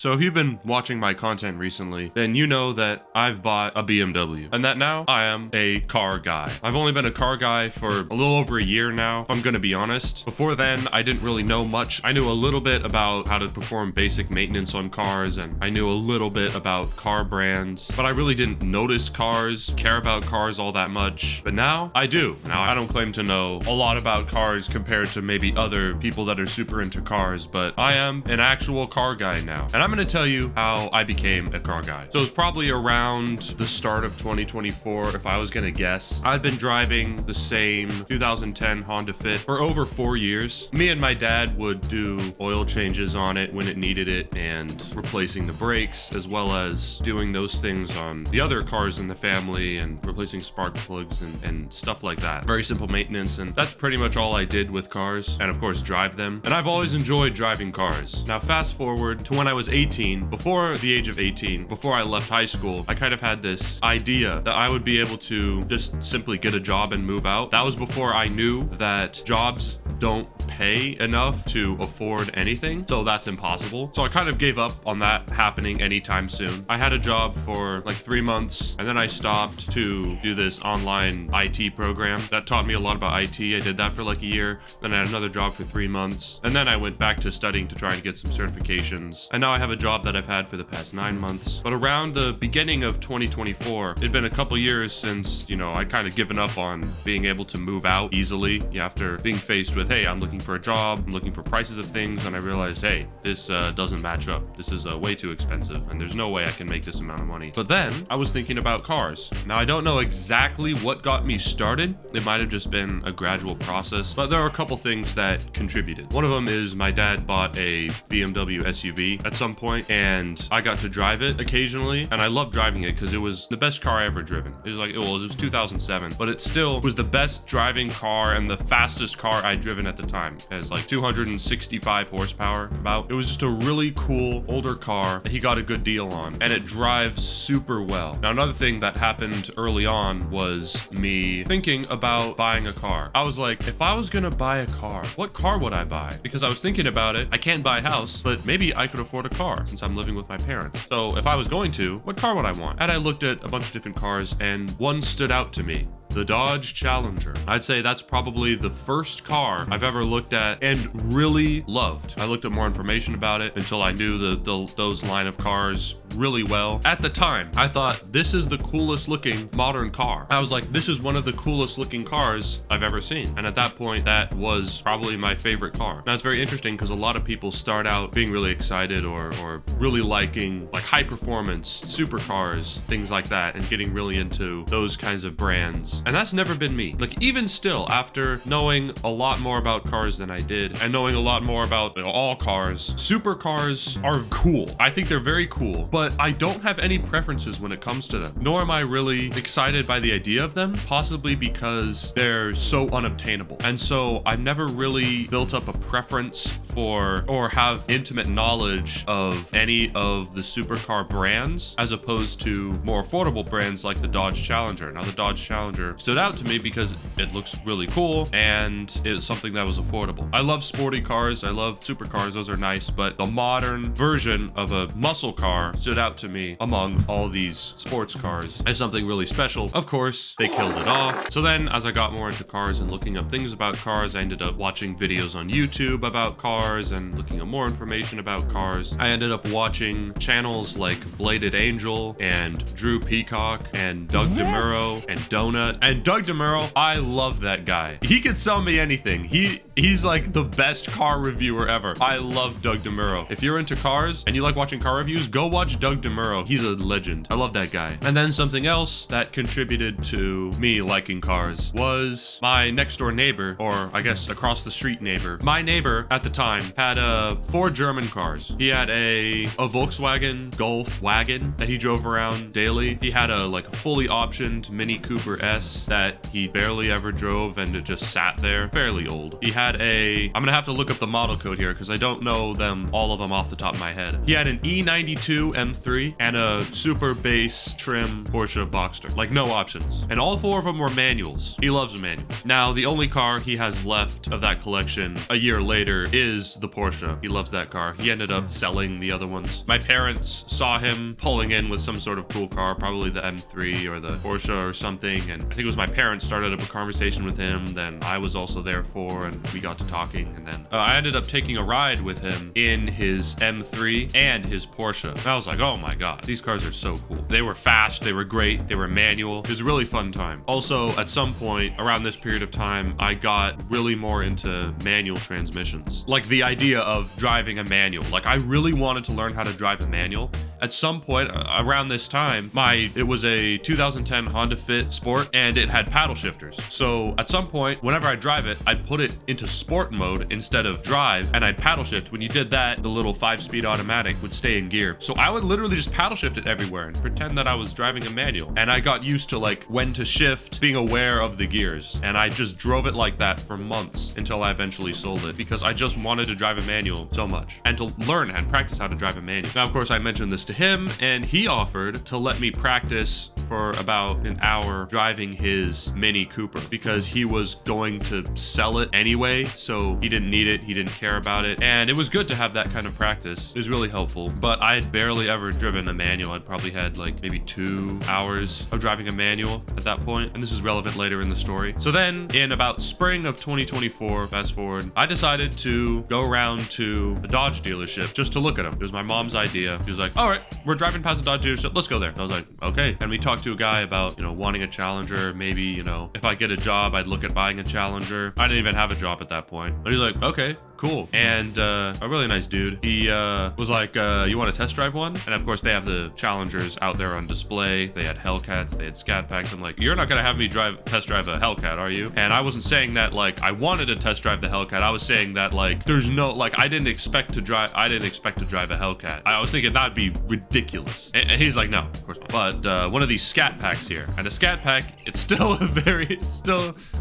So if you've been watching my content recently, then you know that I've bought a BMW and that now I am a car guy. I've only been a car guy for a little over a year now, if I'm gonna be honest. Before then, I didn't really know much. I knew a little bit about how to perform basic maintenance on cars, and I knew a little bit about car brands, but I really didn't notice cars, care about cars all that much. But now I do. Now I don't claim to know a lot about cars compared to maybe other people that are super into cars, but I am an actual car guy now. And I'm going to tell you how I became a car guy. So it's probably around the start of 2024, if I was going to guess. I'd been driving the same 2010 Honda Fit for over 4 years. Me and my dad would do oil changes on it when it needed it and replacing the brakes, as well as doing those things on the other cars in the family and replacing spark plugs and stuff like that. Very simple maintenance, and that's pretty much all I did with cars, and of course drive them. And I've always enjoyed driving cars. Now fast forward to when I was 18, before the age of 18, before I left high school, I kind of had this idea that I would be able to just simply get a job and move out. That was before I knew that jobs don't pay enough to afford anything, so that's impossible. So I kind of gave up on that happening anytime soon. I had a job for like 3 months, and then I stopped to do this online IT program that taught me a lot about IT. I did that for like a year, then I had another job for 3 months, and then I went back to studying to try and get some certifications. And now I have a job that I've had for the past 9 months. But around the beginning of 2024, it'd been a couple years since, I'd kind of given up on being able to move out easily after being faced with, hey, I'm looking for a job, I'm looking for prices of things, and I realized, hey, this doesn't match up. This is way too expensive, and there's no way I can make this amount of money. But then I was thinking about cars. Now, I don't know exactly what got me started. It might have just been a gradual process, but there are a couple things that contributed. One of them is my dad bought a BMW SUV at some point, and I got to drive it occasionally, and I loved driving it because it was the best car I ever driven. It was 2007, but it still was the best driving car and the fastest car I'd driven at the time. It has like 265 horsepower about. It was just a really cool older car that he got a good deal on, and it drives super well. Now, another thing that happened early on was me thinking about buying a car. I was like, if I was gonna buy a car, what car would I buy? Because I was thinking about it. I can't buy a house, but maybe I could afford a car since I'm living with my parents. So if I was going to, what car would I want? And I looked at a bunch of different cars, and one stood out to me. The Dodge Challenger. I'd say that's probably the first car I've ever looked at and really loved. I looked at more information about it until I knew those line of cars really well. At the time, I thought this is the coolest looking modern car. I was like, this is one of the coolest looking cars I've ever seen. And at that point, that was probably my favorite car. Now it's very interesting because a lot of people start out being really excited or really liking like high performance supercars, things like that, and getting really into those kinds of brands. And that's never been me. Like, even still, after knowing a lot more about cars than I did and knowing a lot more about all cars, supercars are cool. I think they're very cool, but I don't have any preferences when it comes to them, nor am I really excited by the idea of them, possibly because they're so unobtainable. And so I've never really built up a preference for or have intimate knowledge of any of the supercar brands as opposed to more affordable brands like the Dodge Challenger. Now, the Dodge Challenger stood out to me because it looks really cool and it's something that was affordable. I love sporty cars, I love supercars, those are nice, but the modern version of a muscle car stood out to me among all these sports cars as something really special. Of course, they killed it off. So then as I got more into cars and looking up things about cars, I ended up watching videos on YouTube about cars and looking up more information about cars. I ended up watching channels like Bladed Angel and Drew Peacock and Doug DeMuro and Donut. And Doug DeMuro, I love that guy. He could sell me anything. He's like the best car reviewer ever. I love Doug DeMuro. If you're into cars and you like watching car reviews, go watch Doug DeMuro. He's a legend. I love that guy. And then something else that contributed to me liking cars was my next door neighbor, or I guess across the street neighbor. My neighbor at the time had 4 German cars. He had a Volkswagen Golf wagon that he drove around daily. He had a fully optioned Mini Cooper S that he barely ever drove, and it just sat there, fairly old. He had had I'm gonna have to look up the model code here because I don't know all of them off the top of my head. He had an E92 M3 and a super base trim Porsche Boxster, like no options. And all 4 of them were manuals. He loves a manual. Now, the only car he has left of that collection a year later is the Porsche. He loves that car. He ended up selling the other ones. My parents saw him pulling in with some sort of cool car, probably the M3 or the Porsche or something. And I think it was my parents started up a conversation with him. Then I was also there and we got to talking. And then I ended up taking a ride with him in his M3 and his Porsche. And I was like, oh my God, these cars are so cool. They were fast. They were great. They were manual. It was a really fun time. Also, at some point around this period of time, I got really more into manual transmissions. Like the idea of driving a manual. Like I really wanted to learn how to drive a manual. At some point around this time, it was a 2010 Honda Fit Sport and it had paddle shifters. So at some point, whenever I drive it, I'd put it into sport mode instead of drive and I'd paddle shift. When you did that, the little 5-speed automatic would stay in gear. So I would literally just paddle shift it everywhere and pretend that I was driving a manual. And I got used to like when to shift, being aware of the gears. And I just drove it like that for months until I eventually sold it because I just wanted to drive a manual so much and to learn and practice how to drive a manual. Now, of course, I mentioned this to him and he offered to let me practice for about an hour driving his Mini Cooper because he was going to sell it anyway, so he didn't need it, he didn't care about it, and it was good to have that kind of practice. It was really helpful, but I had barely ever driven a manual. I'd probably had like maybe 2 hours of driving a manual at that point, and this is relevant later in the story. So then in about spring of 2024, fast forward, I decided to go around to a Dodge dealership just to look at them. It was my mom's idea. She was like, all right, we're driving past a Dodge dealership, let's go there. I was like, okay. And we talked to a guy about, wanting a Challenger. Maybe, if I get a job, I'd look at buying a Challenger. I didn't even have a job at that point. But he's like, okay, cool. And a really nice dude. He was like, you want to test drive one? And of course, they have the Challengers out there on display. They had Hellcats, they had Scat Packs. I'm like, you're not gonna have me test drive a Hellcat, are you? And I wasn't saying that like I wanted to test drive the Hellcat. I was saying that like I didn't expect to drive a Hellcat. I was thinking that'd be ridiculous. And he's like, no, of course not. But one of these Scat Packs here, and a Scat Pack, it's still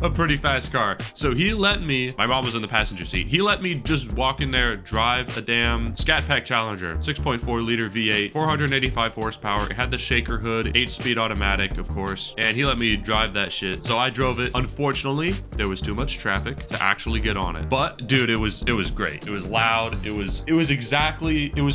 a pretty fast car. So he let me. My mom was in the passenger seat. He let me just walk in there, drive a damn Scat Pack Challenger, 6.4 liter V8, 485 horsepower. It had the shaker hood, 8-speed automatic, of course, and he let me drive that shit. So I drove it. Unfortunately, there was too much traffic to actually get on it. But dude, it was great. It was loud. It was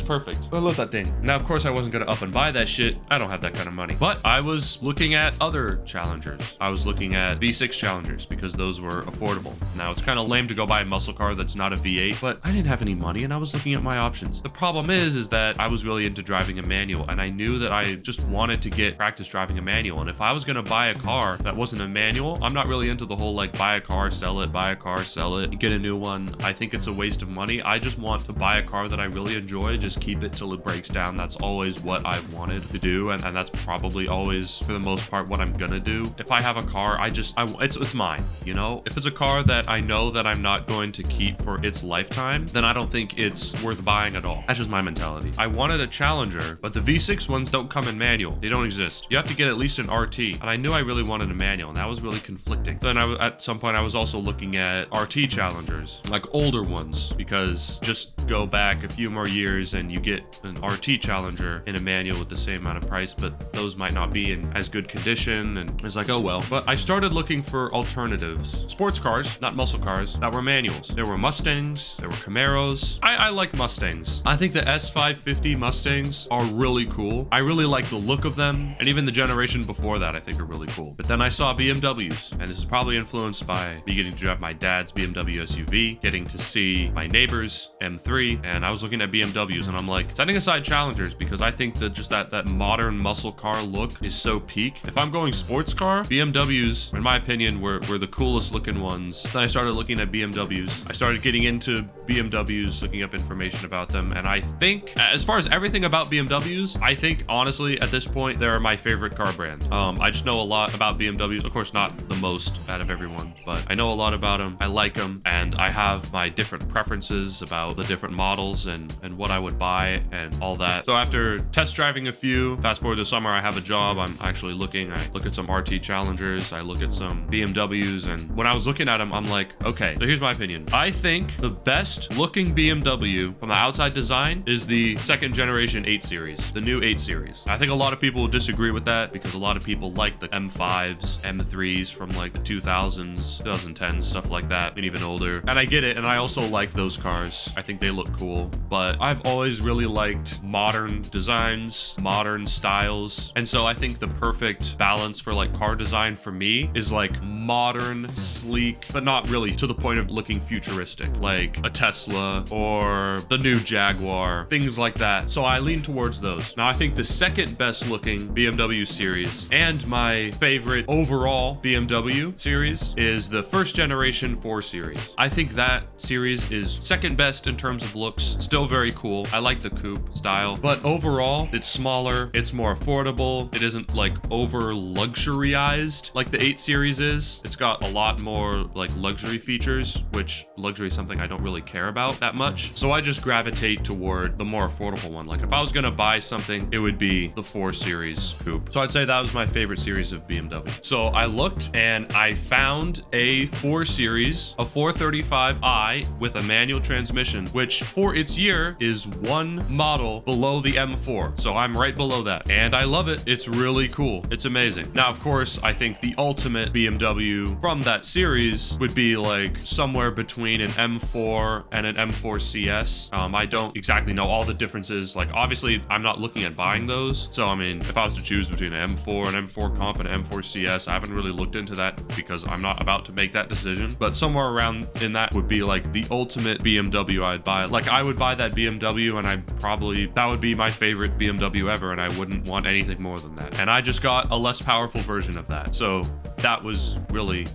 perfect. I love that thing. Now, of course, I wasn't gonna up and buy that shit. I don't have that kind of money. But I was looking at other Challengers. I was looking at V6 Challengers because those were affordable. Now, it's kind of lame to go buy a muscle car that's not a V8, but I didn't have any money and I was looking at my options. The problem is that I was really into driving a manual and I knew that I just wanted to get practice driving a manual. And if I was gonna buy a car that wasn't a manual, I'm not really into the whole like buy a car, sell it, get a new one. I think it's a waste of money. I just want to buy a car that I really enjoy, just keep it till it breaks down. That's always what I've wanted to do, and that's probably always, for the most part, what I'm gonna do. If I have a car, it's mine, If it's a car that I know that I'm not going to keep for its lifetime, then I don't think it's worth buying at all. That's just my mentality. I wanted a Challenger, but the V6 ones don't come in manual. They don't exist. You have to get at least an RT, and I knew I really wanted a manual, and that was really conflicting. Then at some point, I was also looking at RT Challengers, like older ones, because just go back a few more years and you get an RT Challenger in a manual with the same amount of price, but those might not be in as good condition, and it's like, oh well. But I started looking for alternatives. Sports cars, not muscle cars, that were manuals. There were Mustangs, there were Camaros. I like Mustangs. I think the S550 Mustangs are really cool. I really like the look of them, and even the generation before that I think are really cool. But then I saw BMWs, and this is probably influenced by me getting to drive my dad's BMW SUV, getting to see my neighbor's M3, and I was looking at BMWs, and I'm like, setting aside Challengers, because I think that just that modern muscle car look is so peak. If I'm going sports car, BMWs, in my opinion, were the coolest looking ones. Then I started looking at BMWs. I started getting into BMWs, looking up information about them, and I think, as far as everything about BMWs, I think honestly at this point they're my favorite car brand. I just know a lot about BMWs. Of course, not the most out of everyone, but I know a lot about them. I like them, and I have my different preferences about the different models and what I would buy and all that. So after test driving a few, fast forward to summer, I have a job. I'm actually looking. I look at some RT Challengers. I look at some BMWs, and when I was looking at them, I'm like, okay, so here's my opinion. I think the best looking BMW from the outside design is the second generation 8 Series, the new 8 Series. I think a lot of people will disagree with that because a lot of people like the M5s, M3s from like the 2000s, 2010s, stuff like that, and even older. And I get it, and I also like those cars. I think they look cool, but I've always really liked modern designs, modern styles. And so I think the perfect balance for like car design for me is like modern, sleek, but not really to the point of looking futuristic, like a Tesla or the new Jaguar, things like that. So I lean towards those. Now I think the second best looking BMW series and my favorite overall BMW series is the first generation 4 Series. I think that series is second best in terms of looks, still very cool. I like the coupe style, but overall it's smaller, it's more affordable, it isn't like over luxuryized like the 8 Series is. It's got a lot more like luxury features, which luxury is something I don't really care about that much. So I just gravitate toward the more affordable one. Like if I was gonna buy something, it would be the 4 Series coupe. So I'd say that was my favorite series of BMW. So I looked and I found a 4 Series, a 435i with a manual transmission, which for its year is one model below the M4. So I'm right below that. And I love it. It's really cool. It's amazing. Now, of course, I think the ultimate BMW from that series would be like somewhere between an M4 and an M4 CS. I don't exactly know all the differences. Like obviously I'm not looking at buying those. So I mean, if I was to choose between an M4, an M4 Comp, and an M4 CS, I haven't really looked into that because I'm not about to make that decision. But somewhere around in that would be like the ultimate BMW I'd buy. Like I would buy that BMW and that would be my favorite BMW ever, and I wouldn't want anything more than that. And I just got a less powerful version of that. So that was really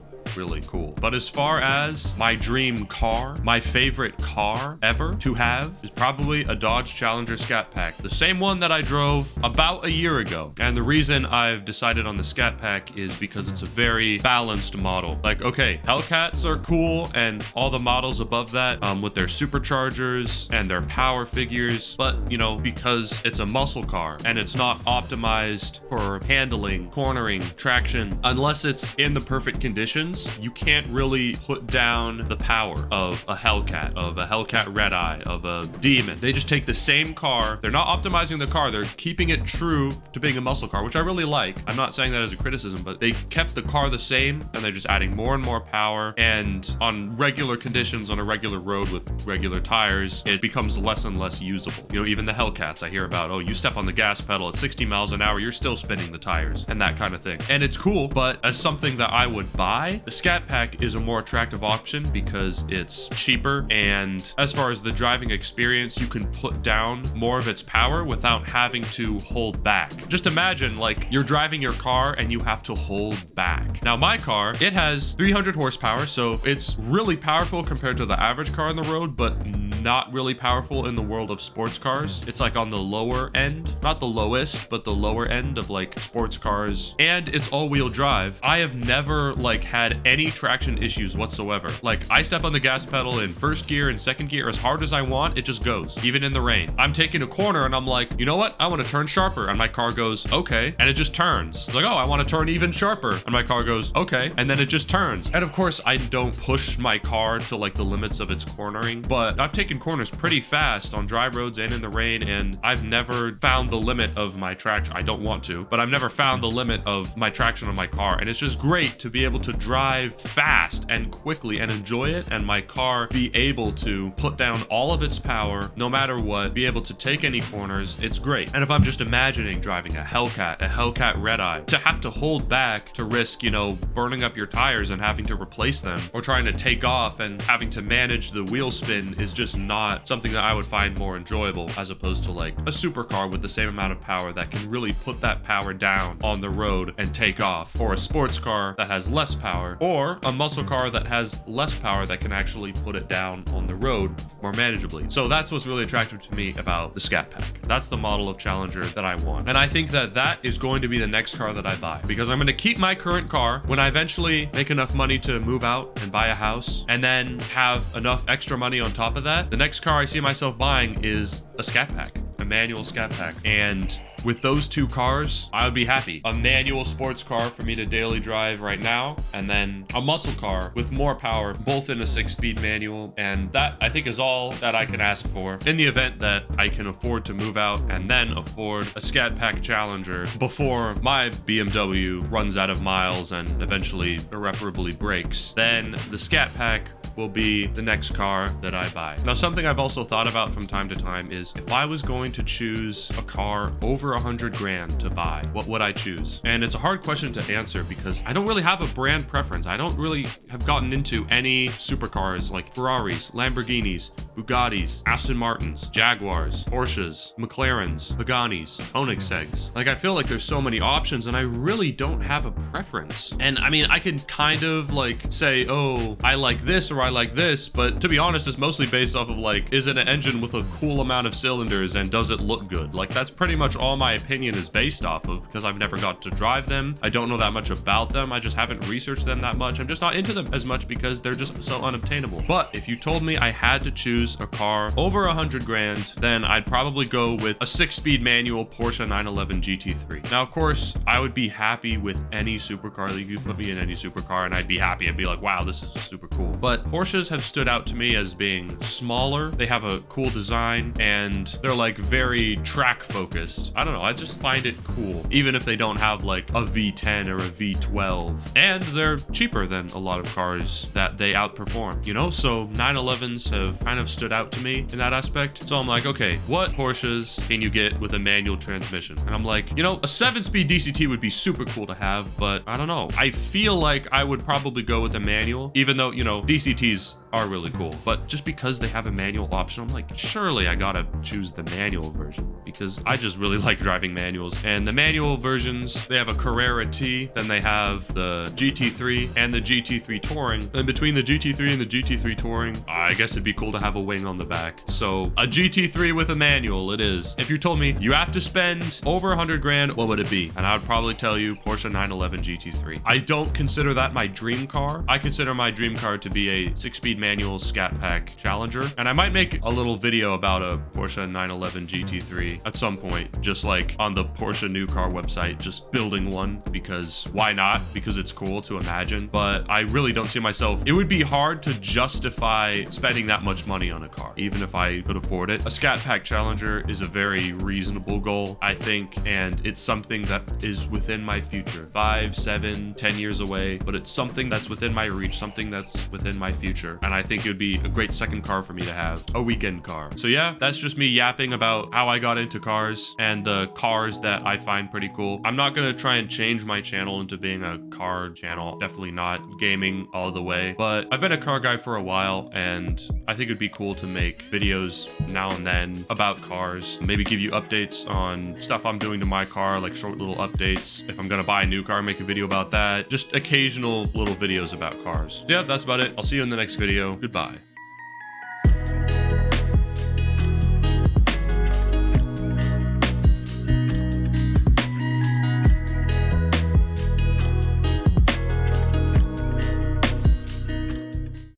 cool. But as far as my dream car, my favorite car ever to have is probably a Dodge Challenger Scat Pack, the same one that I drove about a year ago. And the reason I've decided on the Scat Pack is because it's a very balanced model. Like, okay, Hellcats are cool and all the models above that with their superchargers and their power figures, but you know, because it's a muscle car and it's not optimized for handling, cornering, traction, unless it's in the perfect conditions, you can't really put down the power of a Hellcat Red Eye, of a Demon. They just take the same car. They're not optimizing the car. They're keeping it true to being a muscle car, which I really like. I'm not saying that as a criticism, but they kept the car the same and they're just adding more and more power. And on regular conditions, on a regular road with regular tires, it becomes less and less usable. You know, even the Hellcats I hear about, oh, you step on the gas pedal at 60 miles an hour, you're still spinning the tires and that kind of thing. And it's cool, but as something that I would buy, the Scat Pack is a more attractive option because it's cheaper, and as far as the driving experience, you can put down more of its power without having to hold back. Just imagine like you're driving your car and you have to hold back. Now my car, it has 300 horsepower, so it's really powerful compared to the average car on the road, but not really powerful in the world of sports cars. It's like on the lower end, not the lowest, but the lower end of like sports cars, and it's all-wheel drive. I have never like had any traction issues whatsoever. Like I step on the gas pedal in first gear and second gear as hard as I want, it just goes, even in the rain. I'm taking a corner and I'm like, you know what? I want to turn sharper. And my car goes, okay. And it just turns. It's like, oh, I want to turn even sharper. And my car goes, okay. And then it just turns. And of course, I don't push my car to like the limits of its cornering, but I've taken corners pretty fast on dry roads and in the rain, and I've never found the limit of my traction. I don't want to, but I've never found the limit of my traction on my car. And it's just great to be able to drive fast and quickly and enjoy it, and my car be able to put down all of its power no matter what, be able to take any corners. It's great. And if I'm just imagining driving a Hellcat Red Eye, to have to hold back to risk, you know, burning up your tires and having to replace them, or trying to take off and having to manage the wheel spin is just not something that I would find more enjoyable as opposed to like a supercar with the same amount of power that can really put that power down on the road and take off, or a sports car that has less power, or a muscle car that has less power that can actually put it down on the road more manageably. So that's what's really attractive to me about the Scat Pack. That's the model of Challenger that I want. And I think that that is going to be the next car that I buy, because I'm going to keep my current car. When I eventually make enough money to move out and buy a house and then have enough extra money on top of that, the next car I see myself buying is a Scat Pack, a manual Scat Pack. And with those two cars, I would be happy. A manual sports car for me to daily drive right now, and then a muscle car with more power, both in a 6-speed manual. And that, I think, is all that I can ask for in the event that I can afford to move out and then afford a Scat Pack Challenger before my BMW runs out of miles and eventually irreparably breaks. Then the Scat Pack will be the next car that I buy. Now, something I've also thought about from time to time is if I was going to choose a car over 100 grand to buy, what would I choose? And it's a hard question to answer because I don't really have a brand preference. I don't really have gotten into any supercars like Ferraris, Lamborghinis, Bugattis, Aston Martins, Jaguars, Porsches, McLarens, Paganis, Koenigsegg's. Like, I feel like there's so many options and I really don't have a preference. And I mean, I can kind of like say, oh, I like this or I like this, but to be honest, it's mostly based off of like, is it an engine with a cool amount of cylinders and does it look good? Like, that's pretty much all my opinion is based off of, because I've never got to drive them. I don't know that much about them. I just haven't researched them that much. I'm just not into them as much because they're just so unobtainable. But if you told me I had to choose a car over 100 grand, then I'd probably go with a 6-speed manual Porsche 911 GT3. Now, of course, I would be happy with any supercar. Like, you put me in any supercar and I'd be happy. I'd be like, wow, this is super cool. But Porsches have stood out to me as being smaller. They have a cool design and they're like very track focused. I don't know. I just find it cool, even if they don't have like a V10 or a V12. And they're cheaper than a lot of cars that they outperform, you know? So 911s have kind of stood out to me in that aspect. So I'm like, okay, what Porsches can you get with a manual transmission? And I'm like, you know, a 7-speed DCT would be super cool to have, but I don't know. I feel like I would probably go with a manual, even though, you know, DCTs are really cool, but just because they have a manual option, I'm like, surely I gotta choose the manual version because I just really like driving manuals. And the manual versions, they have a Carrera T, then they have the GT3 and the GT3 Touring. And between the GT3 and the GT3 Touring, I guess it'd be cool to have a wing on the back. So a GT3 with a manual it is. If you told me you have to spend over 100 grand, what would it be? And I would probably tell you Porsche 911 GT3. I don't consider that my dream car. I consider my dream car to be a 6-speed manual Scat Pack Challenger, and I might make a little video about a Porsche 911 GT3 at some point, just like on the Porsche new car website, just building one, because why not? Because it's cool to imagine. But I really don't see myself, it would be hard to justify spending that much money on a car, even if I could afford it. A Scat Pack Challenger is a very reasonable goal, I think, and it's something that is within my future, 5, 7, 10 years away, but it's something that's within my reach, something that's within my future. And I think it would be a great second car for me to have, a weekend car. So yeah, that's just me yapping about how I got into cars and the cars that I find pretty cool. I'm not gonna try and change my channel into being a car channel, definitely not gaming all the way, but I've been a car guy for a while and I think it'd be cool to make videos now and then about cars, maybe give you updates on stuff I'm doing to my car, like short little updates. If I'm gonna buy a new car, make a video about that. Just occasional little videos about cars. Yeah, that's about it. I'll see you in the next video. Goodbye.